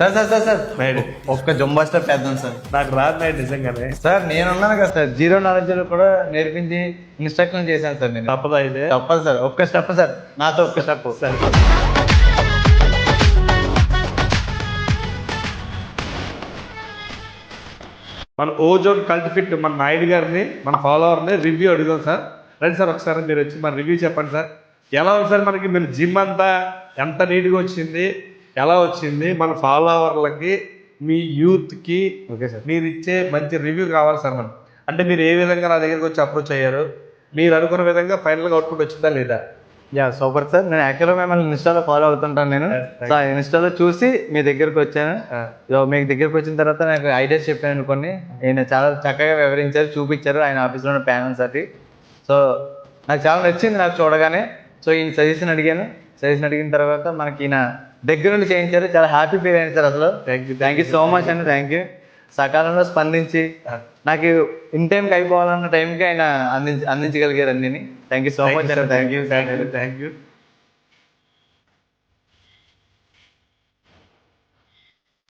Sir sir sir sir right. ఒక్క Zumba step వేద్దాం sir. నాకు రాదు నైట్ నిజంగానే. సార్ నేనున్నాను కదా సార్, జీరో నాలెడ్జ్ కూడా నేర్పించి ఇన్స్ట్రక్షన్ చేశాను సార్ నేను. తప్పదా ఇది? తప్పదు సార్, ఒక్క స్టెప్ సార్, నాతో ఒక్క స్టెప్. సరే. మన ఓజోన్ కల్ట్ ఫిట్ మన నాయుడు గారిని, మన ఫాలోవర్ని రివ్యూ అడుగుదాం సార్. రండి సార్, ఒకసారి మీరు వచ్చి మన రివ్యూ చెప్పండి సార్. ఎలా ఉంది సార్ మనకి? మీరు జిమ్ అంతా ఎంత నీట్గా వచ్చింది, ఎలా వచ్చింది? మన ఫాలోవర్లకి, మీ యూత్కి ఓకే సార్. మీరు ఇచ్చే మంచి రివ్యూ కావాలి సార్ మనం. అంటే మీరు ఏ విధంగా నా దగ్గరికి వచ్చి అప్రోచ్ అయ్యారు, మీరు అనుకున్న విధంగా ఫైనల్గా అవుట్పుట్ వచ్చిందా లేదా? Yeah super sir. నేను యాక్చువల్గా మిమ్మల్ని ఇన్స్టాలో ఫాలో అవుతుంటాను నేను. సో ఇన్స్టాలో చూసి మీ దగ్గరకు వచ్చాను. సో మీ దగ్గరకు వచ్చిన తర్వాత నాకు ఐడియాస్ చెప్పాను కొన్ని. ఆయన చాలా చక్కగా వివరించారు, చూపించారు ఆయన ఆఫీస్లో ఉన్న ప్యానల్స్ అది. సో నాకు చాలా నచ్చింది నాకు చూడగానే. సో ఈయన సజెషన్ అడిగాను. సజెషన్ అడిగిన తర్వాత మనకి ఈయన దగ్గర నుండి చేయించారు. చాలా హ్యాపీ ఫీల్ అయింది సార్ అసలు. థ్యాంక్ యూ సో మచ్ అండి. Thank you. సకాలంలో స్పందించి నాకు ఇన్ టైంకి అయిపోవాలన్న టైంకి ఆయన అందించగలిగారు అన్నీ. థ్యాంక్ యూ సో మచ్ అండి. Thank you. Thank you.